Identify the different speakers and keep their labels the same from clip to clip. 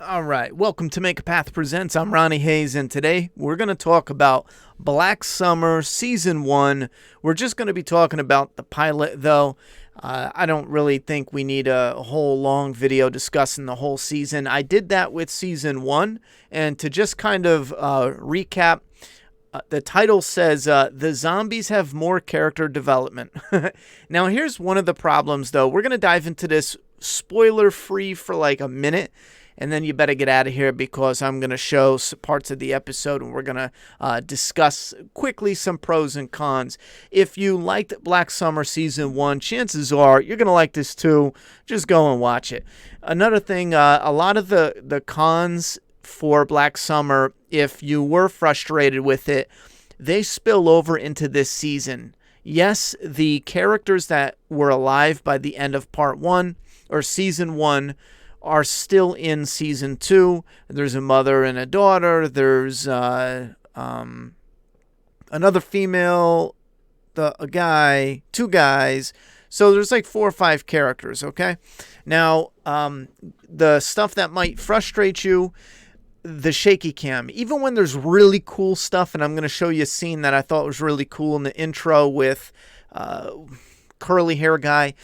Speaker 1: All right, welcome to Make a Path Presents. I'm Ronnie Hayes, and today we're going to talk about Black Summer Season 1. We're just going to be talking about the pilot, though. I don't really think we need a whole long video discussing the whole season. I did that with Season 1, and to just kind of recap, the title says, The Zombies Have More Character Development. Now, here's one of the problems, though. We're going to dive into this spoiler-free for like a minute, and then you better get out of here because I'm going to show parts of the episode and we're going to discuss quickly some pros and cons. If you liked Black Summer Season 1, chances are you're going to like this too. Just go and watch it. Another thing, a lot of the cons for Black Summer, if you were frustrated with it, they spill over into this season. Yes, the characters that were alive by the end of Part 1 or Season 1 are still in Season 2. There's a mother and a daughter. There's another female, a guy, two guys. So there's like 4 or 5 characters, okay? Now, the stuff that might frustrate you, the shaky cam. Even when there's really cool stuff, and I'm going to show you a scene that I thought was really cool in the intro with curly hair guy,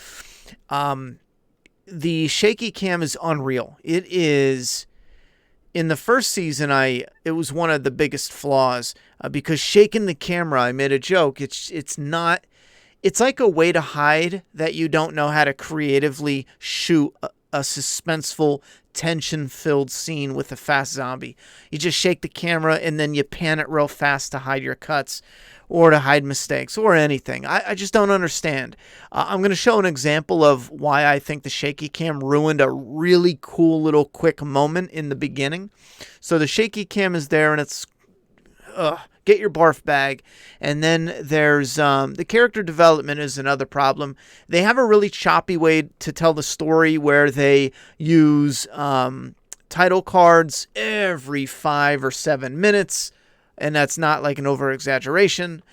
Speaker 1: the shaky cam is unreal. It is, in the first season, it was one of the biggest flaws because shaking the camera, I made a joke. It's like a way to hide that you don't know how to creatively shoot a suspenseful, tension-filled scene with a fast zombie. You just shake the camera and then you pan it real fast to hide your cuts or to hide mistakes or anything. I just don't understand. I'm going to show an example of why I think the shaky cam ruined a really cool little quick moment in the beginning. So the shaky cam is there and it's... get your barf bag. And then there's the character development is another problem. They have a really choppy way to tell the story where they use title cards every 5 or 7 minutes. And that's not like an over-exaggeration.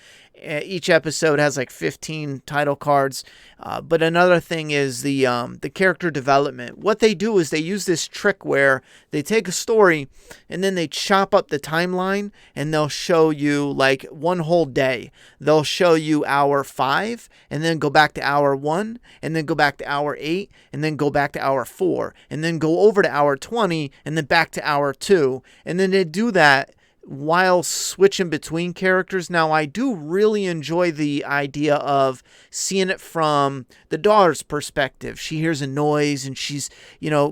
Speaker 1: Each episode has like 15 title cards. But another thing is the character development. What they do is they use this trick where they take a story and then they chop up the timeline and they'll show you like one whole day. They'll show you hour 5 and then go back to hour 1 and then go back to hour 8 and then go back to hour 4 and then go over to hour 20 and then back to hour 2. And then they do that while switching between characters. Now, I do really enjoy the idea of seeing it from the daughter's perspective. She hears a noise and she's,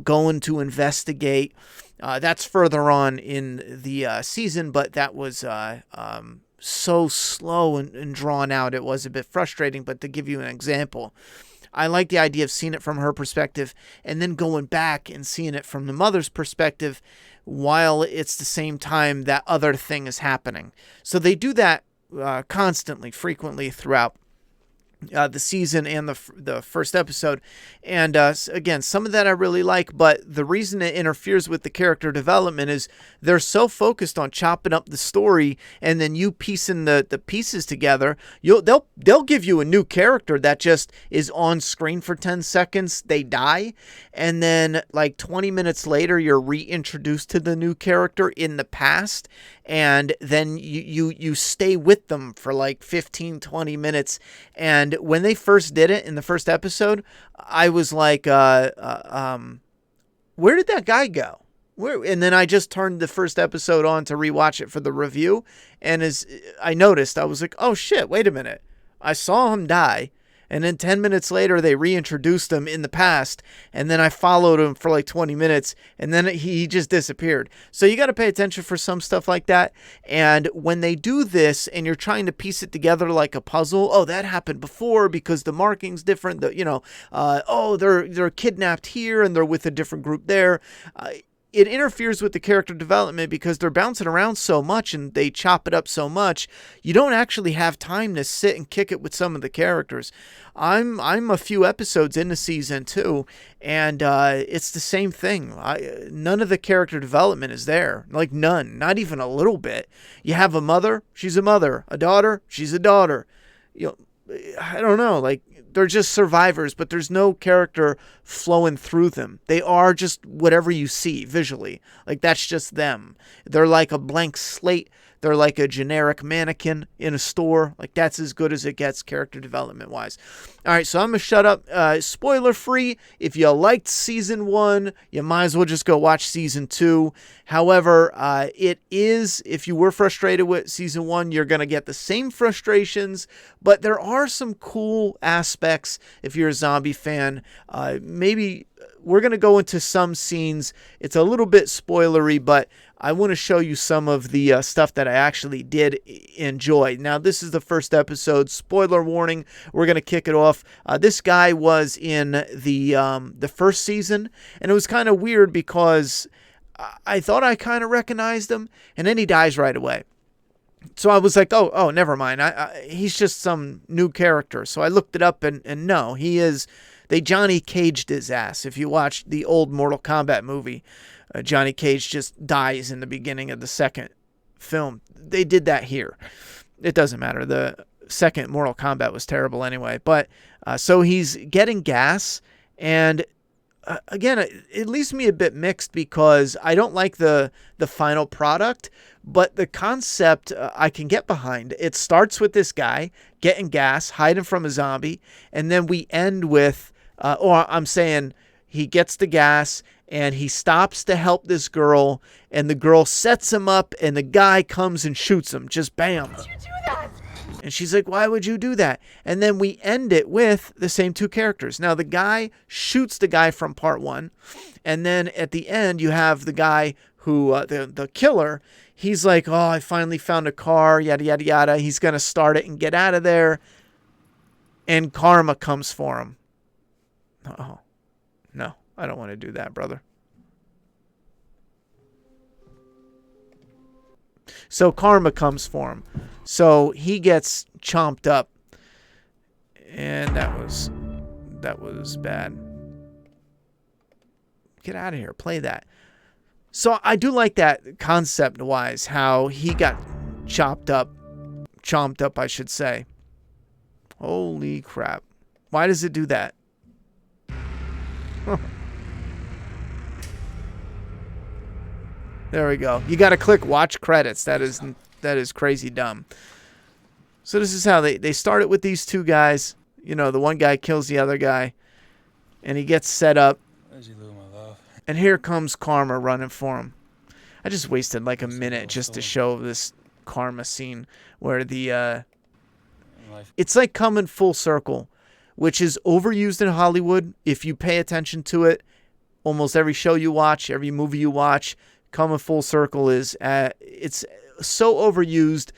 Speaker 1: going to investigate. That's further on in the season, but that was so slow and drawn out. It was a bit frustrating, but to give you an example, I like the idea of seeing it from her perspective and then going back and seeing it from the mother's perspective while it's the same time that other thing is happening. So they do that constantly, frequently throughout the season and the first episode. And again, some of that I really like, but the reason it interferes with the character development is they're so focused on chopping up the story and then you piecing the pieces together. They'll give you a new character that just is on screen for 10 seconds, they die, and then like 20 minutes later you're reintroduced to the new character in the past, and then you stay with them for like 15-20 minutes. And when they first did it in the first episode, I was like, where did that guy go? And then I just turned the first episode on to rewatch it for the review. And as I noticed, I was like, oh shit, wait a minute. I saw him die. And then 10 minutes later, they reintroduced him in the past. And then I followed him for like 20 minutes. And then he just disappeared. So you got to pay attention for some stuff like that. And when they do this and you're trying to piece it together like a puzzle, oh, that happened before because the marking's different. They're kidnapped here and they're with a different group there. It interferes with the character development because they're bouncing around so much and they chop it up so much. You don't actually have time to sit and kick it with some of the characters. I'm a few episodes into season 2, and it's the same thing. None of the character development is there. Like none, not even a little bit. You have a mother, she's a mother. A daughter, she's a daughter. I don't know, like They're just survivors, but there's no character flowing through them. They are just whatever you see visually. Like, that's just them. They're like a blank slate. They're like a generic mannequin in a store. Like, that's as good as it gets character development wise. All right, so I'm going to shut up. Spoiler free. If you liked season 1, you might as well just go watch season 2. However, it is, if you were frustrated with season 1, you're going to get the same frustrations, but there are some cool aspects if you're a zombie fan. Maybe we're going to go into some scenes. It's a little bit spoilery, but I want to show you some of the stuff that I actually did enjoy. Now, this is the first episode. Spoiler warning. We're going to kick it off. This guy was in the first season, and it was kind of weird because I thought I kind of recognized him, and then he dies right away. So I was like, oh, never mind. He's just some new character. So I looked it up, and no, he is. They Johnny Caged his ass. If you watch the old Mortal Kombat movie, Johnny Cage just dies in the beginning of the second film. They did that here. It doesn't matter. The second Mortal Kombat was terrible anyway. But so he's getting gas, and again, it leaves me a bit mixed because I don't like the final product, but the concept I can get behind. It starts with this guy getting gas, hiding from a zombie, and then we end with, or I'm saying he gets the gas, and he stops to help this girl, and the girl sets him up, and the guy comes and shoots him. Just bam.
Speaker 2: Why would you do that?
Speaker 1: And she's like, why would you do that? And then we end it with the same two characters. Now, the guy shoots the guy from part 1, and then at the end, you have the guy who, the killer, he's like, oh, I finally found a car, yada, yada, yada. He's going to start it and get out of there, and karma comes for him. Oh, no. I don't want to do that, brother. So karma comes for him. So he gets chomped up. And that was bad. Get out of here. Play that. So I do like that concept-wise, how he got chomped up, I should say. Holy crap. Why does it do that? There we go. You got to click watch credits. That is crazy dumb. So this is how they start it with these two guys. You know, the one guy kills the other guy, and he gets set up. And here comes karma running for him. I just wasted like a minute just to show this karma scene where the it's like coming full circle, which is overused in Hollywood. If you pay attention to it, almost every show you watch, every movie you watch, coming full circle is it's so overused.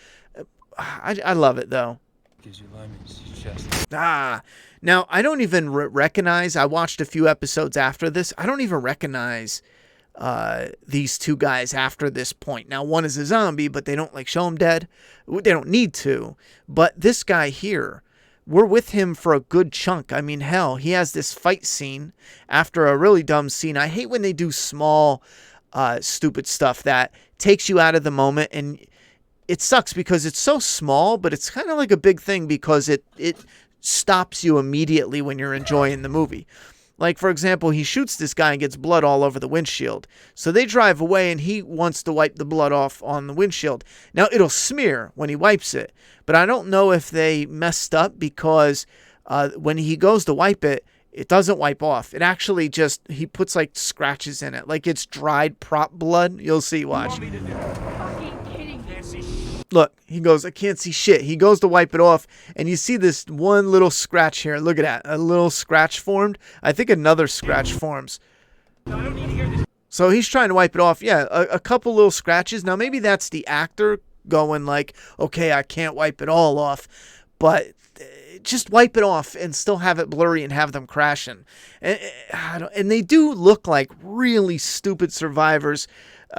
Speaker 1: I love it though.
Speaker 3: Gives you lemons, chest.
Speaker 1: Now I don't even recognize. I watched a few episodes after this. I don't even recognize these two guys after this point. Now one is a zombie, but they don't like show him dead. They don't need to. But this guy here, we're with him for a good chunk. I mean, hell, he has this fight scene after a really dumb scene. I hate when they do small, stupid stuff that takes you out of the moment, and it sucks because it's so small, but it's kind of like a big thing because it stops you immediately when you're enjoying the movie. Like, for example, he shoots this guy and gets blood all over the windshield. So they drive away, and he wants to wipe the blood off on the windshield. Now, it'll smear when he wipes it, but I don't know if they messed up because when he goes to wipe it, it doesn't wipe off. It actually just, he puts like scratches in it. Like it's dried prop blood. You'll see, watch. Look, he goes, I can't see shit. He goes to wipe it off, and you see this one little scratch here. Look at that. A little scratch formed. I think another scratch forms. So he's trying to wipe it off. Yeah, a couple little scratches. Now, maybe that's the actor going like, okay, I can't wipe it all off, but just wipe it off and still have it blurry and have them crashing. And they do look like really stupid survivors.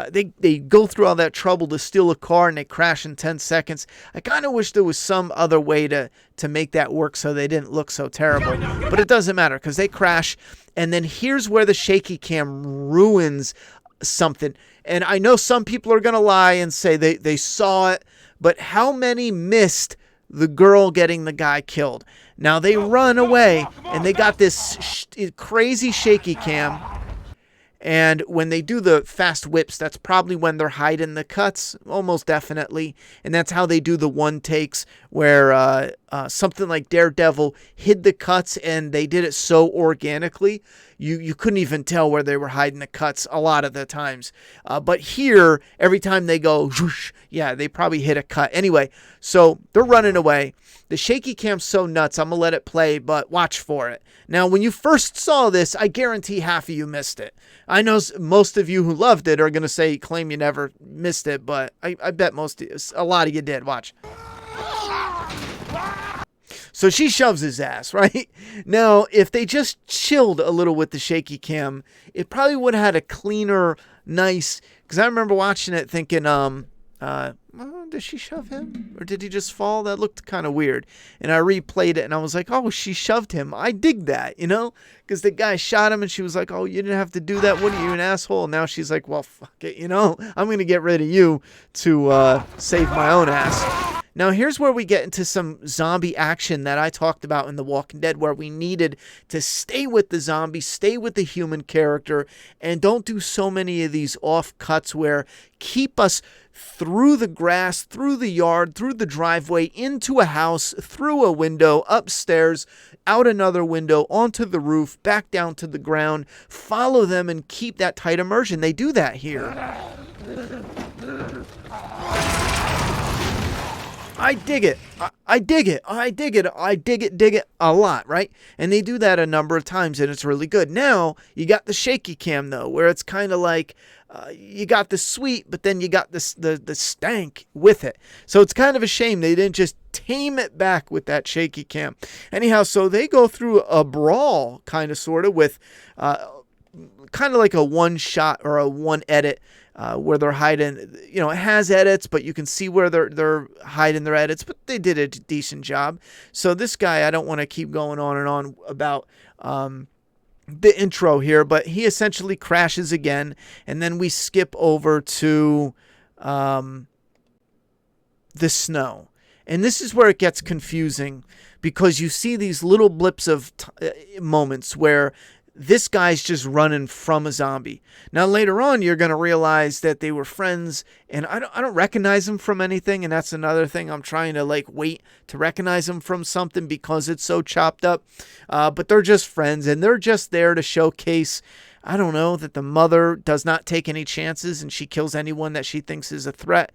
Speaker 1: They go through all that trouble to steal a car and they crash in 10 seconds. I kind of wish there was some other way to make that work so they didn't look so terrible. But it doesn't matter because they crash. And then here's where the shaky cam ruins something. And I know some people are going to lie and say they saw it. But how many missed the girl getting the guy killed. Now they run away, and they got this crazy shaky cam. And when they do the fast whips, that's probably when they're hiding the cuts, almost definitely. And that's how they do the one takes where something like Daredevil hid the cuts, and they did it so organically, you couldn't even tell where they were hiding the cuts a lot of the times. But here, every time they go, whoosh, yeah, they probably hit a cut. Anyway, so they're running away. The shaky cam's so nuts, I'm going to let it play, but watch for it. Now, when you first saw this, I guarantee half of you missed it. I know most of you who loved it are going to claim you never missed it, but I bet a lot of you did. Watch. So she shoves his ass, right? Now, if they just chilled a little with the shaky cam, it probably would have had a cleaner, nice, because I remember watching it thinking, did she shove him? Or did he just fall? That looked kind of weird. And I replayed it, and I was like, oh, she shoved him. I dig that, because the guy shot him, and she was like, oh, you didn't have to do that. What are you, an asshole? And now she's like, well, fuck it, I'm going to get rid of you to save my own ass. Now, here's where we get into some zombie action that I talked about in The Walking Dead, where we needed to stay with the zombie, stay with the human character, and don't do so many of these off cuts where keep us through the grass, through the yard, through the driveway, into a house, through a window, upstairs, out another window, onto the roof, back down to the ground. Follow them and keep that tight immersion. They do that here. I dig it. I dig it. I dig it. I dig it a lot, right? And they do that a number of times, and it's really good. Now, you got the shaky cam, though, where it's kind of like you got the sweet, but then you got the stank with it. So it's kind of a shame they didn't just tame it back with that shaky cam. Anyhow, so they go through a brawl, kind of, sort of, with kind of like a one shot or a one edit. Where they're hiding, it has edits, but you can see where they're hiding their edits, but they did a decent job. So this guy, I don't want to keep going on and on about the intro here, but he essentially crashes again, and then we skip over to the snow. And this is where it gets confusing, because you see these little blips of moments where this guy's just running from a zombie. Now, later on, you're going to realize that they were friends, and I don't recognize him from anything, and that's another thing. I'm trying to, wait to recognize him from something because it's so chopped up. But they're just friends, and they're just there to showcase, I don't know, that the mother does not take any chances, and she kills anyone that she thinks is a threat.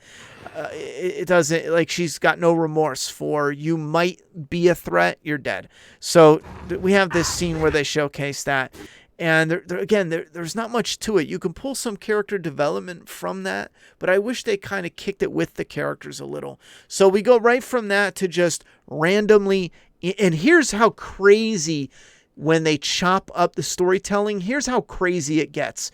Speaker 1: It doesn't, she's got no remorse for, you might be a threat, you're dead. So we have this scene where they showcase that. And there's not much to it. You can pull some character development from that, but I wish they kind of kicked it with the characters a little. So we go right from that to just randomly, and here's how crazy, when they chop up the storytelling, here's how crazy it gets.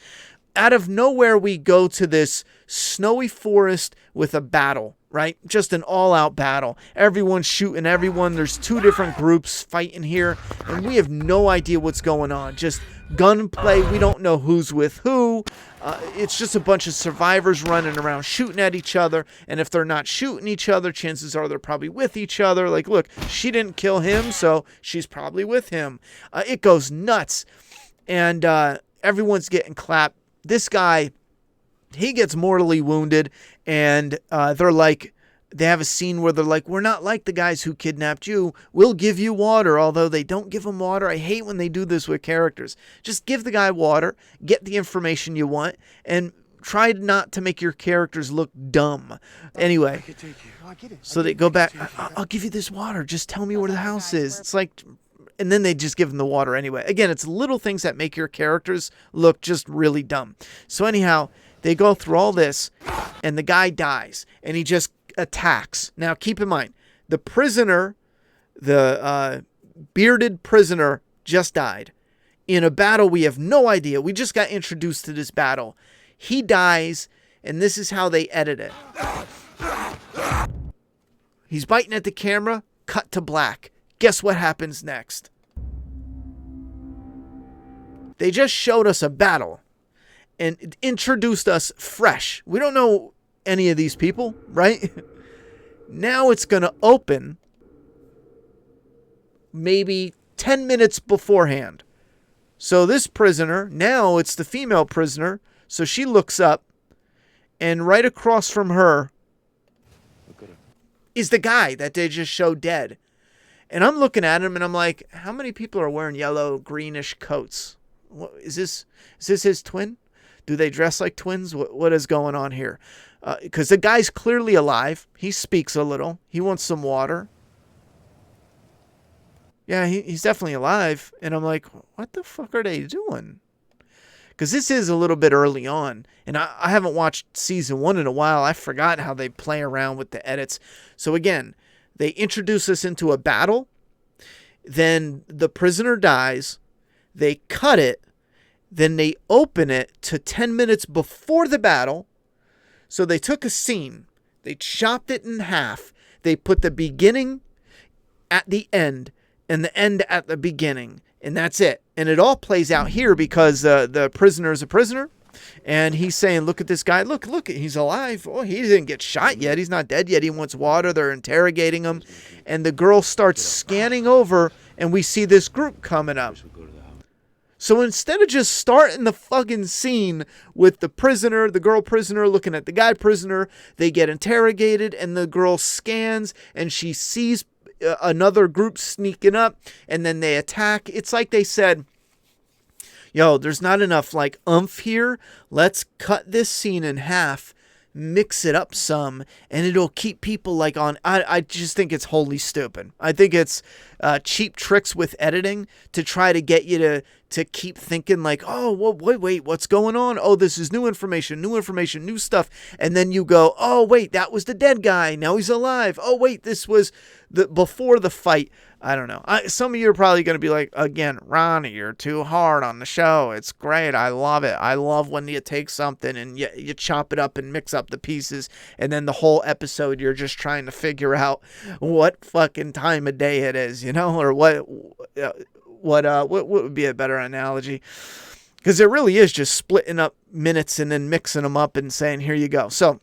Speaker 1: Out of nowhere, we go to this snowy forest with a battle, right? Just an all-out battle. Everyone's shooting everyone. There's two different groups fighting here, and we have no idea what's going on. Just gunplay. We don't know who's with who. It's just a bunch of survivors running around shooting at each other, and if they're not shooting each other, chances are they're probably with each other. Look, she didn't kill him, so she's probably with him. It goes nuts, and everyone's getting clapped. This guy, he gets mortally wounded, and they have a scene where they're like, we're not like the guys who kidnapped you. We'll give you water, although they don't give him water. I hate when they do this with characters. Just give the guy water, get the information you want, and try not to make your characters look dumb. Anyway, so they go back, I'll give you this water. Just tell me where the house is. It's like... And then they just give them the water anyway. Again, it's little things that make your characters look just really dumb. So anyhow, they go through all this, and the guy dies, and he just attacks. Now, keep in mind, the prisoner, the bearded prisoner, just died. In a battle, we have no idea. We just got introduced to this battle. He dies, and this is how they edit it. He's biting at the camera, cut to black. Guess what happens next? They just showed us a battle and introduced us fresh. We don't know any of these people, right? Now it's going to open maybe 10 minutes beforehand. So this prisoner, now it's the female prisoner, so she looks up, and right across from her is the guy that they just showed dead. And I'm looking at him and I'm like, how many people are wearing yellow, greenish coats? What, is this his twin? Do they dress like twins? What is going on here? Because the guy's clearly alive. He speaks a little. He wants some water. Yeah, he's definitely alive. And I'm like, what the fuck are they doing? Because this is a little bit early on. And I haven't watched season 1 in a while. I forgot how they play around with the edits. So again, they introduce us into a battle. Then the prisoner dies. They cut it. Then they open it to 10 minutes before the battle. So they took a scene. They chopped it in half. They put the beginning at the end and the end at the beginning. And that's it. And it all plays out here because the prisoner is a prisoner. And he's saying, look at this guy. Look, he's alive. Oh, he didn't get shot yet. He's not dead yet. He wants water. They're interrogating him. And the girl starts scanning over, and we see this group coming up. So instead of just starting the fucking scene with the prisoner, the girl prisoner looking at the guy prisoner, they get interrogated, and the girl scans, and she sees another group sneaking up, and then they attack. It's like they said, yo, there's not enough like oomph here. Let's cut this scene in half, mix it up some, and it'll keep people like on. I just think it's wholly stupid. I think it's cheap tricks with editing to try to get you to keep thinking like, oh, well, wait, what's going on? Oh, this is new information, new stuff. And then you go, oh, wait, that was the dead guy. Now he's alive. Oh, wait, this was before the fight. I don't know. Some of you are probably going to be like, again, Ronnie, you're too hard on the show. It's great. I love it. I love when you take something and you chop it up and mix up the pieces. And then the whole episode, you're just trying to figure out what fucking time of day it is, or what would be a better analogy? Because it really is just splitting up minutes and then mixing them up and saying, here you go. So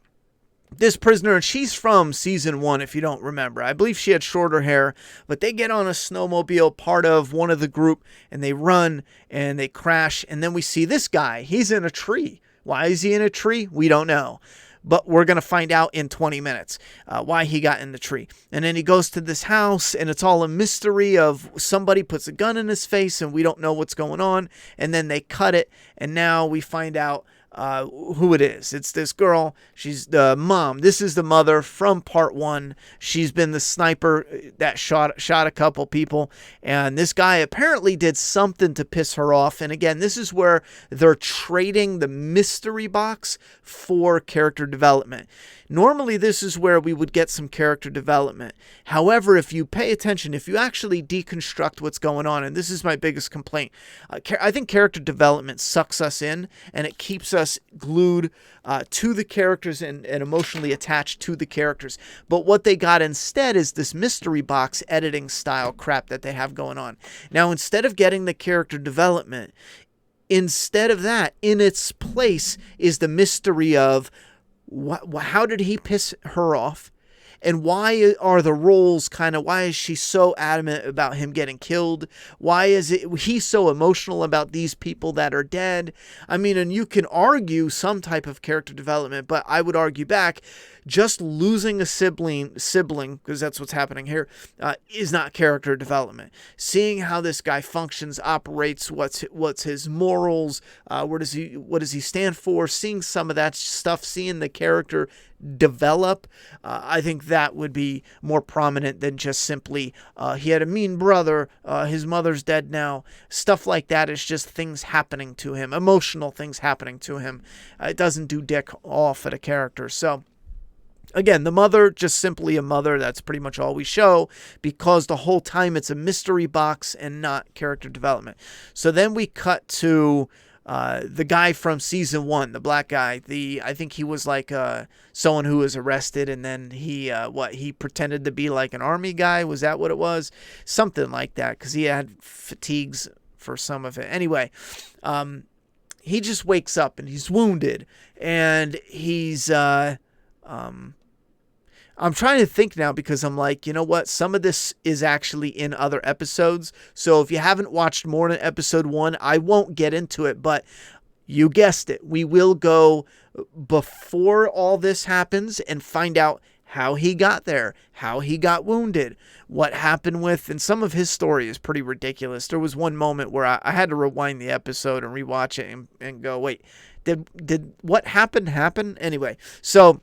Speaker 1: this prisoner, and she's from season 1, if you don't remember. I believe she had shorter hair, but they get on a snowmobile, part of one of the group, and they run and they crash. And then we see this guy. He's in a tree. Why is he in a tree? We don't know. But we're going to find out in 20 minutes why he got in the tree. And then he goes to this house, and it's all a mystery of somebody puts a gun in his face, and we don't know what's going on. And then they cut it, and now we find out who it is. It's this girl. She's the mom. This is the mother from part 1. She's been the sniper that shot a couple people. And this guy apparently did something to piss her off. And again, this is where they're trading the mystery box for character development. Normally, this is where we would get some character development. However, if you pay attention, if you actually deconstruct what's going on, and this is my biggest complaint, I think character development sucks us in, and it keeps us glued to the characters and emotionally attached to the characters. But what they got instead is this mystery box editing style crap that they have going on. Now, instead of getting the character development, instead of that, in its place is the mystery of how did he piss her off? And why are the roles why is she so adamant about him getting killed? Why is he so emotional about these people that are dead? I mean, and you can argue some type of character development, but I would argue back, just losing a sibling, because that's what's happening here, is not character development. Seeing how this guy functions, operates, what's his morals, what does he stand for, seeing some of that stuff, seeing the character develop, I think that would be more prominent than just simply he had a mean brother, his mother's dead now. Stuff like that is just things happening to him, emotional things happening to him. It doesn't do dick off at a character. So again, the mother, just simply a mother. That's pretty much all we show, because the whole time it's a mystery box and not character development. So then we cut to the guy from season 1, the black guy. I think he was like someone who was arrested, and then he pretended to be like an army guy. Was that what it was? Something like that, because he had fatigues for some of it. Anyway, he just wakes up and he's wounded, and he's I'm trying to think now because I'm like, you know what? Some of this is actually in other episodes. So if you haven't watched more than episode 1, I won't get into it. But you guessed it. We will go before all this happens and find out how he got there, how he got wounded, what happened with, and some of his story is pretty ridiculous. There was one moment where I had to rewind the episode and rewatch it and go, wait, did what happened happen? Anyway, so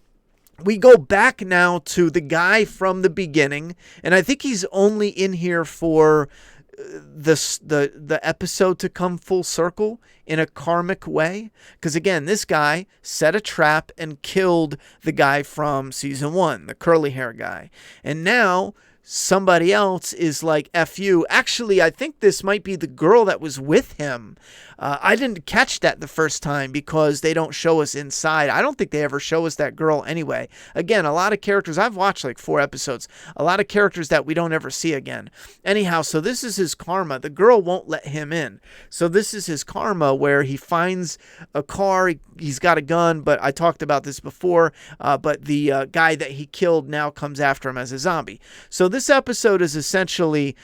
Speaker 1: we go back now to the guy from the beginning, and I think he's only in here for the episode to come full circle in a karmic way, because again, this guy set a trap and killed the guy from season 1, the curly hair guy, and now somebody else is like, F you. Actually, I think this might be the girl that was with him. I didn't catch that the first time because they don't show us inside. I don't think they ever show us that girl anyway. Again, a lot of characters, I've watched like 4 episodes, a lot of characters that we don't ever see again. Anyhow, so this is his karma. The girl won't let him in. So this is his karma where he finds a car, he's got a gun, but I talked about this before, but the guy that he killed now comes after him as a zombie. So this episode is essentially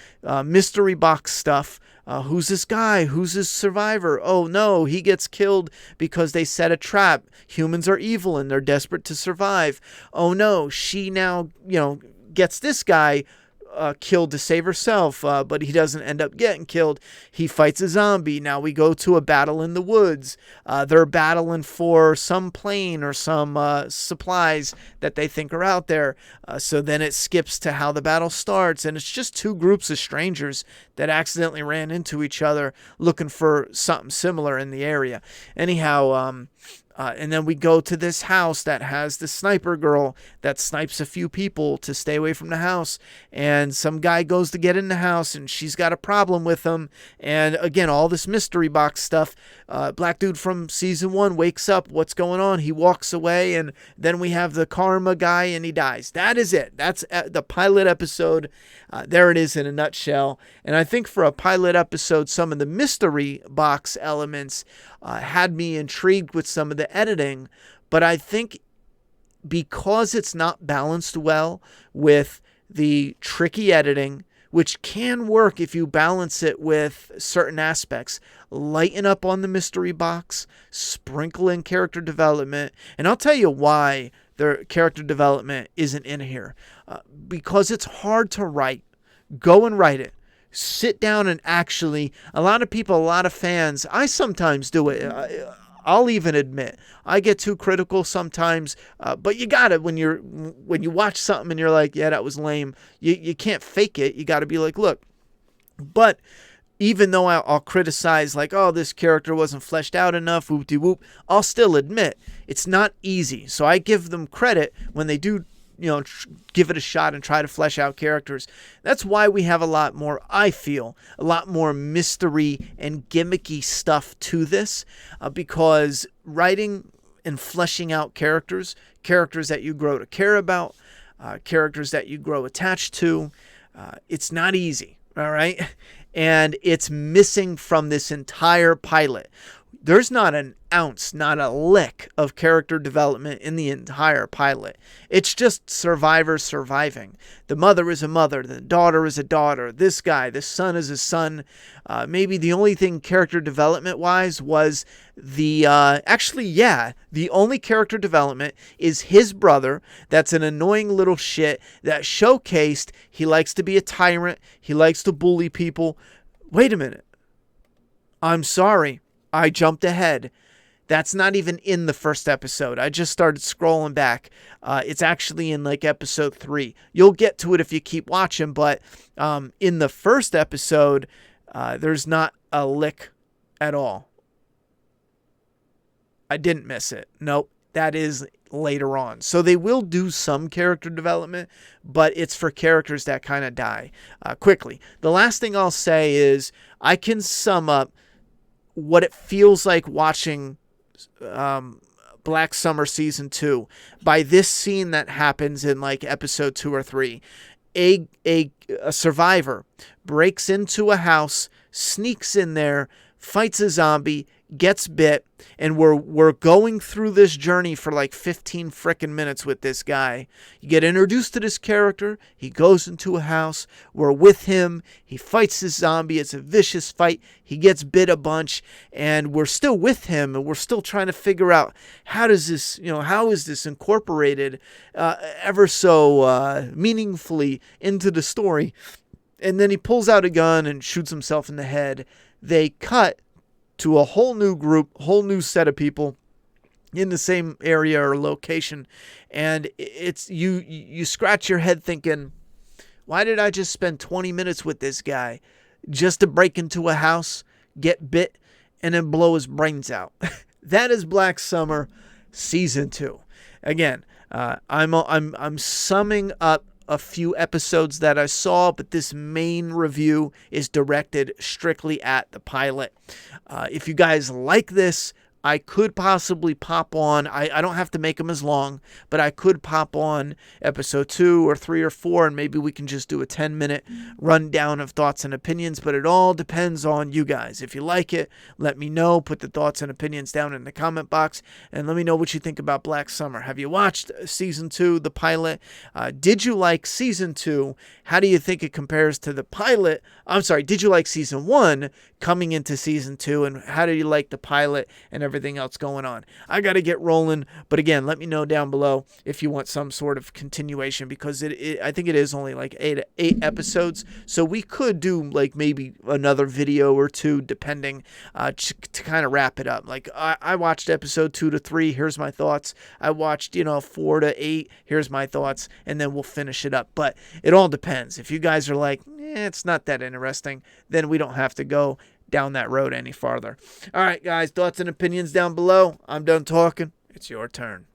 Speaker 1: mystery box stuff. Who's this guy? Who's this survivor? Oh no, he gets killed because they set a trap. Humans are evil and they're desperate to survive. Oh no, she now, gets this guy killed to save herself, but he doesn't end up getting killed. He fights a zombie. Now we go to a battle in the woods. They're battling for some plane or some supplies that they think are out there. So then it skips to how the battle starts, and it's just 2 groups of strangers that accidentally ran into each other looking for something similar in the area. Anyhow, and then we go to this house that has the sniper girl that snipes a few people to stay away from the house. And some guy goes to get in the house and she's got a problem with him. And again, all this mystery box stuff. Black dude from season 1 wakes up. What's going on? He walks away, and then we have the karma guy and he dies. That is it. That's the pilot episode. There it is in a nutshell. And I think for a pilot episode, some of the mystery box elements had me intrigued with some of the editing, but I think because it's not balanced well with the tricky editing, which can work if you balance it with certain aspects, lighten up on the mystery box, sprinkle in character development, and I'll tell you why their character development isn't in here. Because it's hard to write. Go and write it. Sit down and actually, a lot of people, a lot of fans, I sometimes do it. I'll even admit I get too critical sometimes, but you got it when you watch something and you're like, yeah, that was lame. You can't fake it. You got to be like, look. But even though I'll criticize like, oh, this character wasn't fleshed out enough, whoop-de-whoop, I'll still admit it's not easy. So I give them credit when they do, give it a shot and try to flesh out characters. That's why we have a lot more, I feel, a lot more mystery and gimmicky stuff to this, because writing and fleshing out characters that you grow to care about, characters that you grow attached to, it's not easy, all right? And it's missing from this entire pilot. There's not an ounce, not a lick of character development in the entire pilot. It's just survivors surviving. The mother is a mother. The daughter is a daughter. This guy, the son is a son. Maybe the only thing character development-wise was the only character development is his brother. That's an annoying little shit that showcased he likes to be a tyrant. He likes to bully people. Wait a minute. I'm sorry. I jumped ahead. That's not even in the first episode. I just started scrolling back. It's actually in like episode 3. You'll get to it if you keep watching, but in the first episode, there's not a lick at all. I didn't miss it. Nope. That is later on. So they will do some character development, but it's for characters that kind of die quickly. The last thing I'll say is I can sum up what it feels like watching Black Summer Season 2 by this scene that happens in like episode 2 or 3. A survivor breaks into a house, sneaks in there, fights a zombie, gets bit, and we're going through this journey for like 15 frickin' minutes with this guy. You get introduced to this character. He goes into a house. We're with him. He fights this zombie. It's a vicious fight. He gets bit a bunch, and we're still with him, and we're still trying to figure out how is this incorporated ever so meaningfully into the story. And then he pulls out a gun and shoots himself in the head. They cut to a whole new group, whole new set of people in the same area or location. And it's you scratch your head thinking, why did I just spend 20 minutes with this guy just to break into a house, get bit, and then blow his brains out? That is Black Summer Season 2. Again, I'm summing up a few episodes that I saw, but this main review is directed strictly at the pilot. If you guys like this, I could possibly pop on, I don't have to make them as long, but I could pop on episode 2 or 3 or 4, and maybe we can just do a 10-minute rundown of thoughts and opinions, but it all depends on you guys. If you like it, let me know. Put the thoughts and opinions down in the comment box, and let me know what you think about Black Summer. Have you watched Season 2, the pilot? Did you like Season 2? How do you think it compares to the pilot? I'm sorry, did you like Season 1 coming into Season 2, and how do you like the pilot and everything else going on? I got to get rolling, but again, let me know down below if you want some sort of continuation, because I think it is only like eight episodes, so we could do like maybe another video or two depending, to kind of wrap it up. Like I watched episode 2 to 3, here's my thoughts. I watched 4 to 8, here's my thoughts, and then we'll finish it up. But it all depends. If you guys are like, it's not that interesting, then we don't have to go down that road any farther. All right, guys, thoughts and opinions down below. I'm done talking. It's your turn.